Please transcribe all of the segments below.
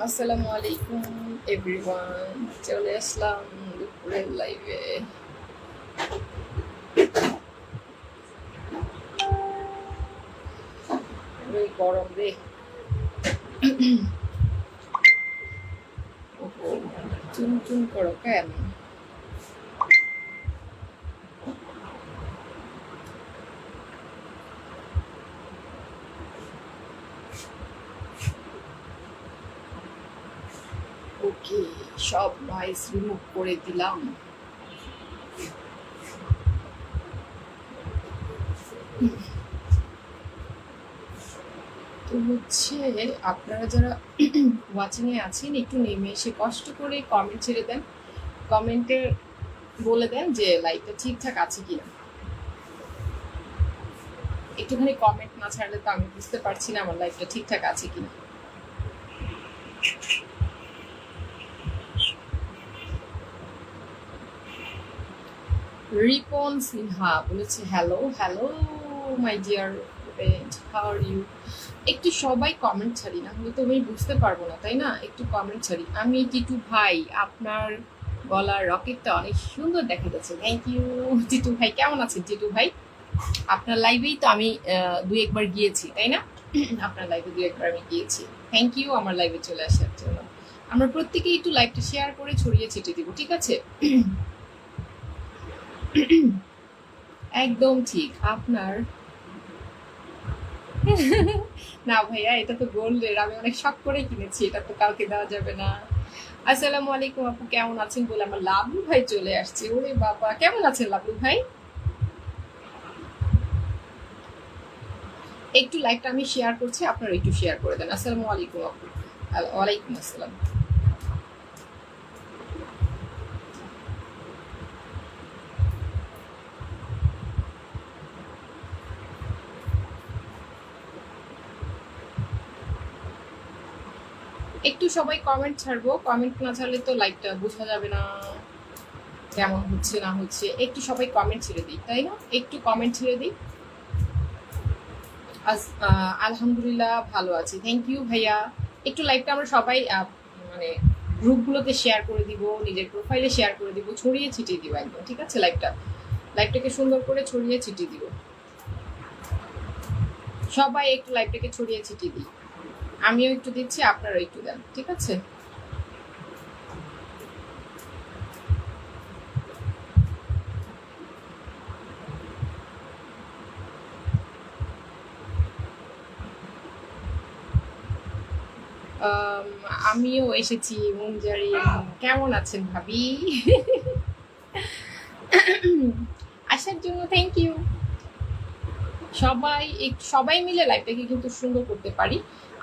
আসসালামু আলাইকুম এভরিওয়ান, চলে আসলাম দুপুরের লাইভে। ওই গরম রে। ওহো, চুন চুন করো কেন? ওকে, সব নয়েজ রিমুভ করে দিলাম। তো হচ্ছে, আপনারা যারা ওয়াচিং এ আছেন একটু নেমে এসে কষ্ট করে কমেন্ট ছেড়ে দেন। কমেন্টে বলে দেন যে লাইভটা ঠিকঠাক আছে কিনা। একটুখানি কমেন্ট না ছাড়লে তো আমি বুঝতে পারছি না আমার লাইভটা ঠিকঠাক আছে কিনা। রিপন সিনহা বলেছে hello hello my dear friend, how are you. একটু সবাই কমেন্ট ছাড়ি, না হলে তো আমি বুঝতে পারবো না, তাই না? একটু কমেন্ট ছাড়ি। আমি টিটু ভাই, আপনার গলার রকেটটা অনেক সুন্দর দেখা যাচ্ছে। থ্যাংক ইউ টিটু ভাই। কেমন আছেন টিটু ভাই? আপনার লাইভেই তো আমি দুই একবার গিয়েছি, তাই না? আপনার লাইভে দুই একবার আমি গিয়েছি। থ্যাংক ইউ আমার লাইভে চলে আসার জন্য। আমরা প্রত্যেকেই একটু লাইভটা শেয়ার করে ছড়িয়ে ছিটিয়ে দিব, ঠিক আছে? একদম ঠিক আপনার। না ভাইয়া, এটা তো গোল্ডের, আমি অনেক শখ করে কিনেছি, এটা তো কাউকে দেওয়া যাবে না। আসসালামু আলাইকুম আপু, কেমন আছেন বলে আমার লাবলু ভাই চলে আসছে। ওরে বাবা, কেমন আছেন লাবলু ভাই? একটু লাইকটা আমি শেয়ার করছি, আপনারা একটু শেয়ার করে দেন। আসসালামু আলাইকুম আপু। ওয়ালাইকুম আসসালাম। একটু সবাই কমেন্ট ছাড়বো, কমেন্ট না ছাড়লে তো লাইকটা বোঝা যাবে না কেমন হচ্ছে না হচ্ছে। একটু সবাই কমেন্ট ছেড়ে দিই, তাই না? একটু কমেন্ট ছেড়ে দিই। আলহামদুলিল্লাহ ভালো আছি, থ্যাংক ইউ ভাইয়া। একটু লাইভটা আমরা সবাই মানে গ্রুপগুলোতে শেয়ার করে দিব, নিজের প্রোফাইলে শেয়ার করে দিব, ছড়িয়ে ছিটিয়ে দিব একদম, ঠিক আছে? লাইভটাকে সুন্দর করে ছড়িয়ে ছিটিয়ে দিব। সবাই একটু লাইভটাকে ছড়িয়ে ছিটিয়ে দিই। আমিও একটু দিচ্ছি, আপনারাও একটু দেন, ঠিক আছে? আমিও এসেছি মুঞ্জারি। কেমন আছেন ভাবি? আসার জন্য থ্যাংক ইউ। সবাই মিলে লাইভটাকে কিন্তু সুন্দর করতে পারি।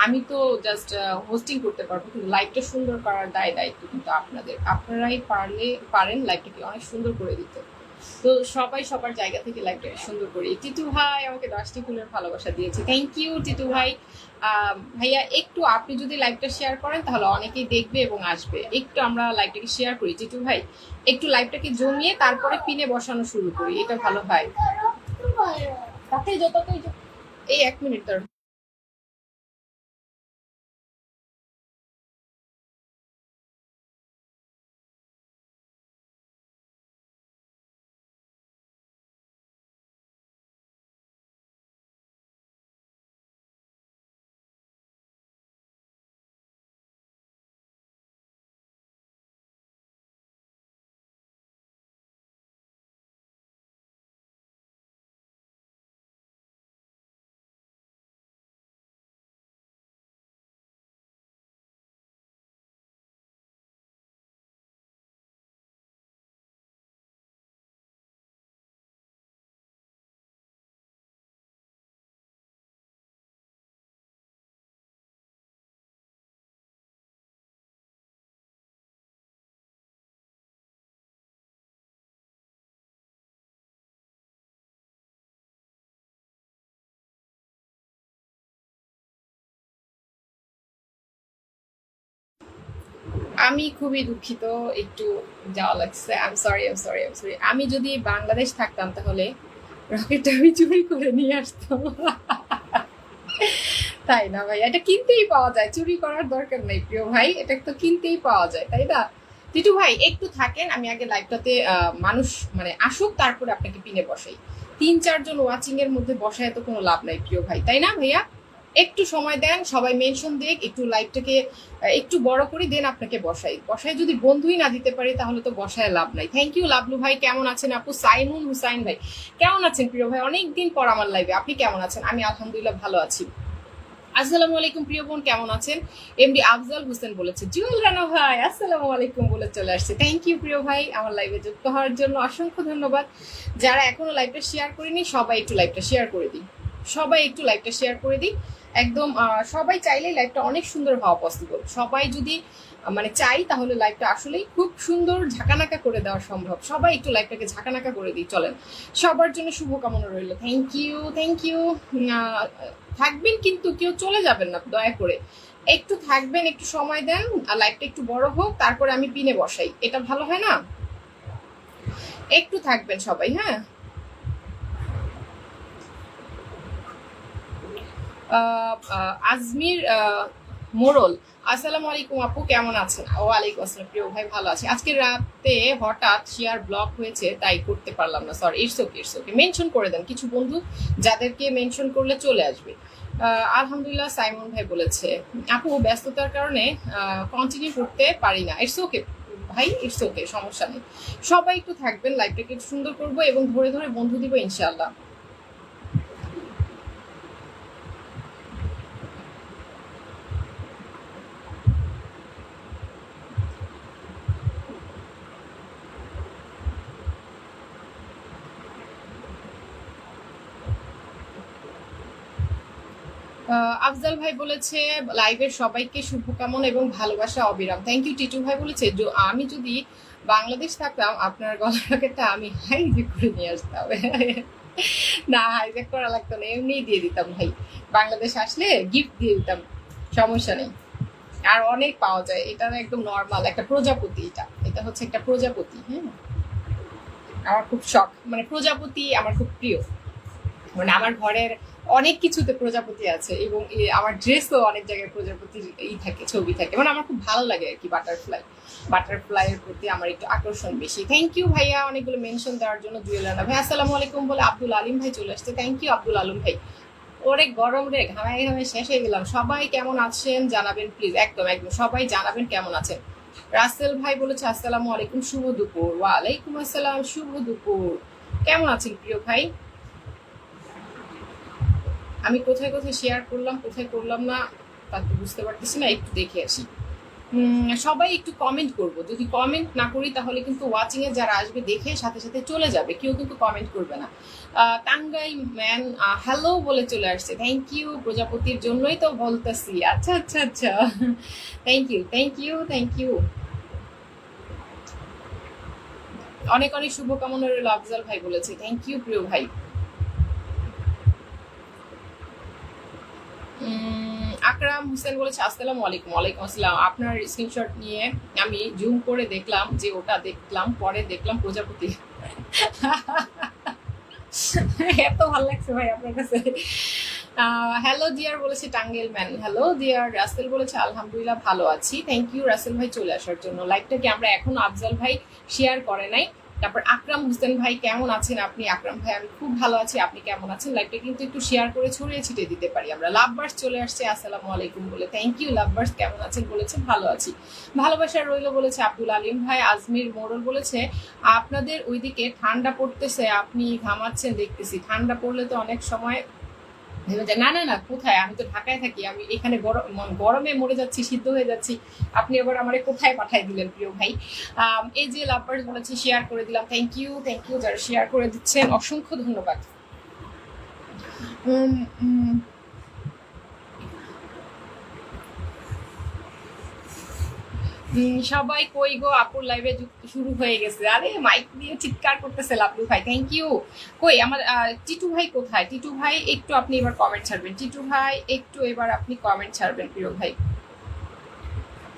আমি তো জাস্ট হোস্টিং করতে পারবো, কিন্তু লাইভটা সুন্দর করার দায়িত্ব কিন্তু আপনাদের। আপনারাই পারেন লাইভটাকে অনেক সুন্দর করে দিতে। তো সবাই সবার জায়গা থেকে লাইভটাকে সুন্দর করি। টিটু ভাই আমাকে 10টি ফুলের ভালোবাসা দিয়েছে, থ্যাংক ইউ টিটু ভাই। ভাইয়া একটু আপনি যদি লাইভটা শেয়ার করেন তাহলে অনেকেই দেখবে এবং আসবে। একটু আমরা লাইভটাকে শেয়ার করি টিটু ভাই, একটু লাইভটাকে জমিয়ে তারপরে পিনে বসানো শুরু করি, এটা ভালো হয়। তাতে যতই এই 1 মিনিট ধর। আমি খুবই দুঃখিত, একটু যাওয়া লাগছে। I am sorry. আমি যদি বাংলাদেশ থাকতাম তাহলে রকেটটা আমি চুরি করে নিয়ে আসতাম। তাই না ভাই, এটা কিনতেই পাওয়া যায়, চুরি করার দরকার নেই প্রিয় ভাই, এটা তো কিনতেই পাওয়া যায়, তাই না? টিটু ভাই একটু থাকেন, আমি আগে লাইভটাতে মানুষ মানে আসুক, তারপরে আপনাকে পিনে বসাই। 3-4 জন ওয়াচিং এর মধ্যে বসায় তো কোনো লাভ নাই প্রিয় ভাই, তাই না ভাইয়া? একটু সময় দেন, সবাই মেনশন দিক, একটু লাইভটাকে একটু বড় করে দেন, আপনাকে বসাই বসাই যদি বন্ধুই না দিতে পারি তাহলে তো বসায় লাভ নাই। থ্যাংক ইউ লাভলু ভাই, কেমন আছেন আপু? সাইমুন হুসাইন ভাই কেমন আছেন প্রিয় ভাই? অনেকদিন পর আমার লাইভে, আপনি কেমন আছেন? আমি আলহামদুলিল্লাহ ভালো আছি। আসসালামু আলাইকুম প্রিয় বোন, কেমন আছেন? এমডি আফজাল হোসেন বলেছে। জুয়েল রানা ভাই আসসালামু আলাইকুম বলে চলে আসছে। থ্যাংক ইউ প্রিয় ভাই, আমার লাইভে যুক্ত হওয়ার জন্য অসংখ্য ধন্যবাদ। যারা এখনো লাইভটা শেয়ার করেনি সবাই একটু লাইভটা শেয়ার করে দিই, সবাই একটু লাইভটা শেয়ার করে দিই। একদম সবাই চাইলেই লাইভটা অনেক সুন্দর হওয়া পসিবল। সবাই যদি মানে চাই তাহলে লাইভটা আসলেই খুব সুন্দর ঝাঁকানাকা করে দেওয়া সম্ভব। সবাই একটু লাইভটাকে ঝাঁকানাকা করে দিই, চলেন। সবার জন্য শুভকামনা রইল। Thank you, thank you. থাকবেন কিন্তু কেউ চলে যাবেন না দয়া করে, একটু থাকবেন, একটু সময় দেন, আর লাইভটা একটু বড় হোক, তারপরে আমি পিনে বসাই, এটা ভালো হয় না? একটু থাকবেন সবাই, হ্যাঁ। আজমির মোড়ল আসসালামু আলাইকুম আপু, কেমন আছেন? ওয়ালাইকুম আসসালাম প্রিয় ভাই, ভালো আছি। আজকে রাতে হঠাৎ শেয়ার ব্লক হয়েছে তাই করতে পারলাম না, sorry. It's okay, it's okay. Mention করে দেন কিছু বন্ধু, যাদেরকে মেনশন করলে চলে আসবে। আলহামদুলিল্লাহ সাইমন ভাই বলেছে আপু ব্যস্ততার কারণে কন্টিনিউ করতে পারি না। ইটস ওকে ভাই, ইটস ওকে, সমস্যা নেই। সবাই একটু থাকবেন, লাইভটাকে সুন্দর করবো এবং ধরে ধরে বন্ধু দিব ইনশাআল্লাহ। আফজাল ভাই বলেছে লাইভের সবাইকে শুভকামনা এবং ভালোবাসা অবিরাম। Thank you. টিটু ভাই বলেছে আমি যদি বাংলাদেশ থাকতাম আপনার গলাটা আমি হাইজ্যাক করে নিয়ে আসতাম। না, হাইজ্যাক করা লাগতো না, এমনিই দিয়ে দিতাম ভাই। বাংলাদেশ আসলে গিফট দিয়ে দিতাম, সমস্যা নেই। আর অনেক পাওয়া যায়, এটা একদম নর্মাল একটা প্রজাপতি, এটা এটা হচ্ছে একটা প্রজাপতি। হ্যাঁ, আমার খুব শখ, মানে প্রজাপতি আমার খুব প্রিয়। মানে আমার ঘরের অনেক কিছুতে প্রজাপতি আছে এবং আমার ড্রেসও অনেক জায়গায় প্রজাপতির থাকে, ছবি থাকে। মানে আমার খুব ভালো লাগে আর কি, বাটারফ্লাই এর প্রতি আমার একটু আকর্ষণ বেশি। থ্যাংক ইউ ভাইয়া অনেকগুলো মেনশন দেওয়ার জন্য। জুয়েলানা ভাই আসসালামু আলাইকুম বলে আব্দুল আলিম ভাই চলে আসছে। থ্যাংক ইউ আব্দুল আলম ভাই। ওরে গরম রে, ঘামায় ঘামায় শেষ হয়ে গেলাম। সবাই কেমন আছেন জানাবেন প্লিজ, একদম একদম সবাই জানাবেন কেমন আছেন। রাসেল ভাই বলেছে আসসালামু আলাইকুম, শুভ দুপুর। ওয়ালাইকুম আসসালাম, শুভ দুপুর। কেমন আছেন প্রিয় ভাই? আমি কোথায় কোথায় শেয়ার করলাম, কোথায় করলাম না তা তো বুঝতে পারতেছি না, একটু দেখে আসি। সবাই একটু কমেন্ট করব, যদি কমেন্ট না করি তাহলে কিন্তু ওয়াচিং এ যারা আসবে দেখে সাথে সাথে চলে যাবে, কেউ কিন্তু কমেন্ট করবে না। টাঙ্গাই ম্যান হ্যালো বলে চলে আসছে। থ্যাংক ইউ, প্রজাপতির জন্যই তো বলতেছি। আচ্ছা আচ্ছা আচ্ছা, thank you, thank you, thank you. অনেক অনেক শুভকামনা রইল। আফজাল ভাই বলেছে থ্যাংক ইউ প্রিয় ভাই। আকরাম হোসেন বলেছে আসসালামু আলাইকুম। ওয়ালাইকুম আসসালাম। আপনার স্ক্রিনশট নিয়ে আমি জুম করে দেখলাম যে ওটা দেখলাম, পরে দেখলাম প্রজাপতি। এত ভালো লাগছে ভাই আপনার কাছে। হ্যালো ডিয়ার বলেছে Tangail man. Hello dear. Rasel বলেছে আলহামদুলিল্লাহ ভালো আছি। থ্যাংক ইউ রাসেল ভাই চলে আসার জন্য। লাইভটাকে আমরা এখনো আফজাল ভাই শেয়ার করে নাই। তারপর আকরাম হোসেন ভাই কেমন আছেন আপনি? আকরাম ভাই আমি খুব ভালো আছি, আপনি কেমন আছেন? লাইভটা কিন্তু একটু শেয়ার করে ছড়িয়ে ছিটিয়ে দিতে পারি আমরা। লাভবার্স চলে আসছে আসসালামু আলাইকুম বলে। থ্যাংক ইউ লাভবার্স, কেমন আছেন বলেছে ভালো আছি, ভালোবাসা রইল বলেছে আব্দুল আলিম ভাই। আজমির মোড়ল বলেছে আপনাদের ওইদিকে ঠান্ডা পড়তেছে, আপনি ঘামাচ্ছেন দেখতেছি। ঠান্ডা পড়লে তো অনেক সময় না না না, কোথায়, আমি তো ঢাকায় থাকি, আমি এখানে গরমে মরে যাচ্ছি, সিদ্ধ হয়ে যাচ্ছি। আপনি এবার আমারে কোথায় পাঠাই দিলেন প্রিয় ভাই? এই যে লাভার্স বলেছে শেয়ার করে দিলাম। থ্যাংক ইউ, থ্যাংক ইউ যারা শেয়ার করে দিচ্ছেন, অসংখ্য ধন্যবাদ। সবাই কই গো, আপুর লাইভে শুরু হয়ে গেছে। আরে মাইক দিয়ে চিৎকার করতেছে লাভলু ভাই, থ্যাংক ইউ। কই আমার টিটু ভাই কোথায়? টিটু ভাই একটু আপনি এবার কমেন্ট ছাড়বেন। টিটু ভাই একটু এবার আপনি কমেন্ট ছাড়বেন প্রিয় ভাই।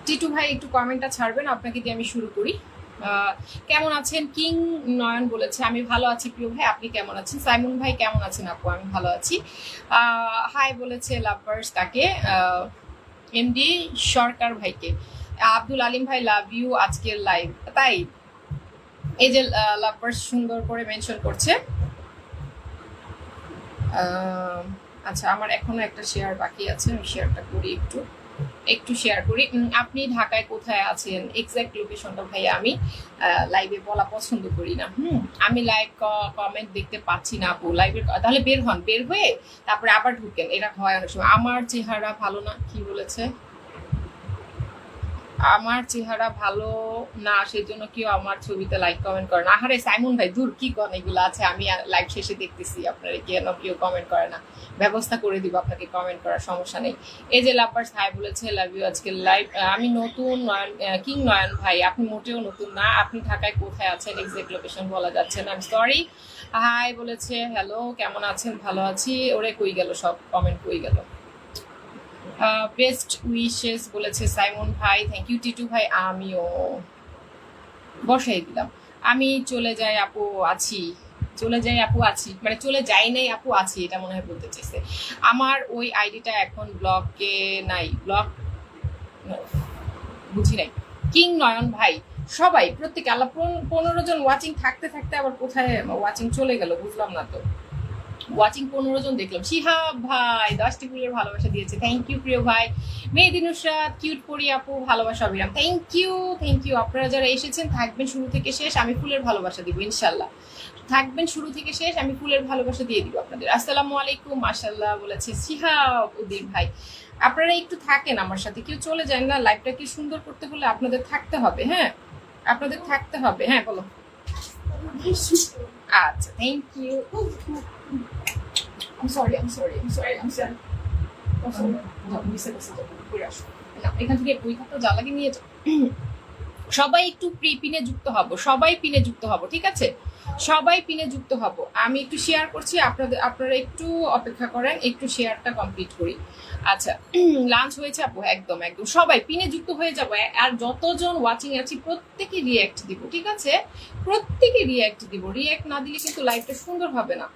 টিটু ভাই একটু কমেন্টটা ছাড়বেন, আপনাকে দিয়ে আমি শুরু করি। কেমন আছেন কিং নয়ন বলেছে আমি ভালো আছি প্রিয় ভাই, আপনি কেমন আছেন? সাইমন ভাই কেমন আছেন? আপু আমি ভালো আছি। হাই বলেছে লাভার্স কাকে? এমডি সরকার ভাইকে। আব্দুল আলিম ভাই লাভ ইউ আজকের লাইভ, তাই এই যে লাভার্স সুন্দর করে মেনশন করছে। আচ্ছা আমার এখনো একটা শেয়ার বাকি আছে, আমি শেয়ারটা করি, একটু শেয়ার করি। আপনি ঢাকায় কোথায় আছেন? এক্সাক্ট লোকেশনটা ভাইয়া আমি লাইভে বলা পছন্দ করি না। আমি লাইভ কমেন্ট দেখতে পাচ্ছি না আপু লাইভে, তাহলে বের হন, বের হয়ে তারপরে আবার ঢুকেন, এটা হয় অনেক সময়। আমার চেহারা ভালো না, কি বলেছে? আমার চেহারা ভালো না সেই জন্য কেউ আমার ছবিতে লাইক কমেন্ট করে না। আহারে সাইমন ভাই দূর, কি করেন এগুলো আছে, আমি লাইভ শেষে দেখতেছি আপনারা কেন কেউ কমেন্ট করে না, ব্যবস্থা করে দিব আপনাকে কমেন্ট করার, সমস্যা নেই। এই যে লাভার্স হাই বলেছে লাভ ইউ আজকের লাইভ। আমি নতুন নয়ন, কিং নয়ন ভাই আপনি মোটেও নতুন না, আপনি ঢাকায় কোথায় আছেন এক্সাক্ট লোকেশন বলা যাচ্ছে না, আমি সরি। হাই বলেছে হ্যালো কেমন আছেন? ভালো আছি। ওরে কই গেল সব কমেন্ট, কই গেল? বেস্ট উইশেস বলেছে সাইমন ভাই, থ্যাংক ইউ টিটু ভাই। আমিও বসাই দিলাম। আমি চলে যাই আপু আছি, চলে যাই আপু আছি মানে চলে যাই নাই আপু আছি, এটা মনে হয় বলতে চাইছে। আমার ওই আইডিটা এখন ব্লকে নাই, ব্লক বুঝি নাই। কিং নয়ন ভাই সবাই প্রত্যেকে আল্লাহ 15 জন ওয়াচিং থাকতে থাকতে আবার কোথায় ওয়াচিং চলে গেল বুঝলাম না তো। ওয়াচিং 15 জন দেখলাম। শিহাব ভাই 10টি ফুলের ভালোবাসা দিয়েছে, থ্যাংক ইউ প্রিয় ভাই। মেহেদি নুসরাত কিউট পরি আপু ভালোবাসা অবিরাম, থ্যাংক ইউ থ্যাংক ইউ। আপনারা যারা এসেছেন থাকবেন শুরু থেকে শেষ, আমি ফুলের ভালোবাসা দিব ইনশাল্লাহ। থাকবেন শুরু থেকে শেষ, আমি ফুলের ভালোবাসা দিয়ে দিব আপনাদের। আসসালামু আলাইকুম মাশাআল্লাহ বলেছে শিহাব উদ্দিন ভাই। আপনারা একটু থাকেন আমার সাথে, কেউ চলে যায় না। লাইফটাকে সুন্দর করতে হলে আপনাদের থাকতে হবে, হ্যাঁ আপনাদের থাকতে হবে। হ্যাঁ বলো। আচ্ছা থ্যাংক ইউ। I'm sorry. এখান থেকে বই খাতা যা লাগে নিয়ে যাও। সবাই একটু পিনে যুক্ত হব, সবাই পিনে যুক্ত হব, ঠিক আছে? সবাই পিনে যুক্ত হব। আমি একটু শেয়ার করছি, আপনারা একটু অপেক্ষা করেন, একটু শেয়ারটা কমপ্লিট করি। আচ্ছা লাঞ্চ হয়েছে আপু? একদম একদম সবাই পিনে যুক্ত হয়ে যাবো। আর যতজন ওয়াচিং আছি প্রত্যেকে রিয়্যাক্ট দিব, ঠিক আছে? প্রত্যেকে রিয়্যাক্ট দিব। রিয়্যাক্ট না দিলে কিন্তু লাইভটা সুন্দর হবে না,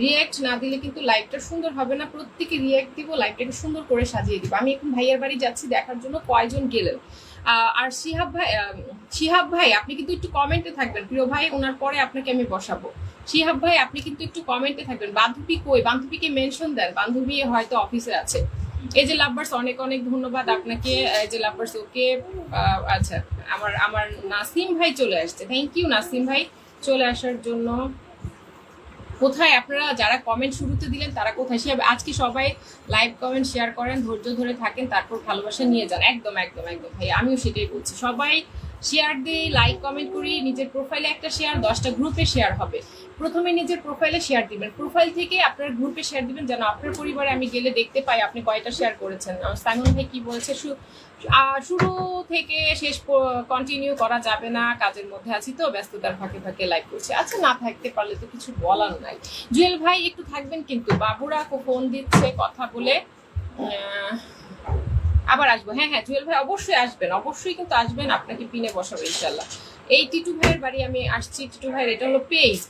রিয়্যাক্ট না দিলে কিন্তু লাইভটা সুন্দর হবে না। প্রত্যেকে রিয়্যাক্ট দিব, লাইভটাকে সুন্দর করে সাজিয়ে দিব। আমি এখন ভাইয়ার বাড়ি যাচ্ছি, দেখার জন্য কয়জন গেলেন। আর শিহাব ভাই আপনি কিন্তু একটু কমেন্টে থাকবেন প্রিয় ভাই, ওনার পরে আপনাকে আমি বসাবো। শিহাব ভাই আপনি কিন্তু একটু কমেন্টে থাকবেন। বান্ধবী কই? বান্ধবীকে মেনশন দেন, বান্ধবী হয়তো অফিসে আছে। এই যে লাভার্স অনেক অনেক ধন্যবাদ আপনাকে। এই যে লাভার্স ওকে। আচ্ছা আমার নাসিম ভাই চলে আসছে, থ্যাংক ইউ নাসিম ভাই চলে আসার জন্য। কোথায় আপনারা যারা কমেন্ট শুরুতে দিলেন তারা কোথায়? সে আজকে সবাই লাইভ কমেন্ট শেয়ার করেন, ধৈর্য ধরে থাকেন, তারপর ভালোবাসা নিয়ে যান। একদম একদম একদম ভাই, আমিও সেটাই বলছি। সবাই শেয়ার দিই, লাইক কমেন্ট করি। নিজের প্রোফাইলে একটা শেয়ার, 10টা গ্রুপে শেয়ার হবে। প্রথমে নিজের প্রোফাইলে শেয়ার দিবেন, প্রোফাইল থেকে আপনার গ্রুপে শেয়ার দিবেন, যেন আপনার পরিবারে আমি গেলে দেখতে পাই আপনি কয়টা শেয়ার করেছেন। সাইমন ভাই কি বলেছে? শুরু থেকে শেষ কন্টিনিউ করা যাবে না, কাজের মধ্যে আছি তো, ব্যস্ততার ফাঁকে ফাঁকে লাইভ করছি। আচ্ছা না থাকতে পারলে তো কিছু বলার নাই। জুয়েল ভাই একটু থাকবেন কিন্তু, বাবুরা ফোন দিচ্ছে, কথা বলে আবার আসবো। হ্যাঁ হ্যাঁ জুয়েল ভাই অবশ্যই আসবেন, অবশ্যই কিন্তু আসবেন, আপনাকে পিনে বসাবো ইনশাল্লাহ। এই টিটু ভাইয়ের বাড়ি আমি আসছি। টিটু ভাইয়ের এটা হলো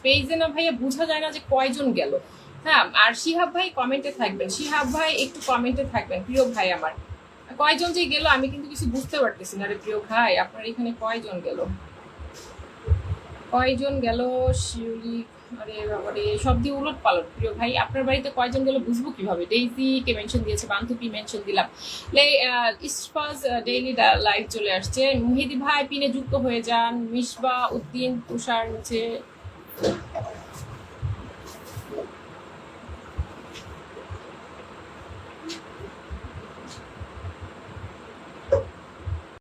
পেজে না ভাইয়া বোঝা যায় না যে কয়জন গেল। হ্যাঁ আর শিহাব ভাই কমেন্টে থাকবেন, শিহাব ভাই একটু কমেন্টে থাকবেন প্রিয় ভাই আমার। কয়জন যে গেল আমি কিন্তু কিছু বুঝতে পারতেছি না রে প্রিয় ভাই, আপনার এখানে কয়জন গেল, কয়জন গেল? শিউলি আরে বাবা রে, সব দিয়ে উলট পালট। প্রিয় ভাই আপনার বাড়িতে কয়জন গেল বুঝবো কিভাবে? ডেইজি কে মেনশন দিয়েছে, বান্ধবী মেনশন দিলাম। ইসফাজ ডেইলি লাইভ চলে আসছে। মেহেদি ভাই পিনে যুক্ত হয়ে যান। মিসবা উদ্দিন তুষার নিচে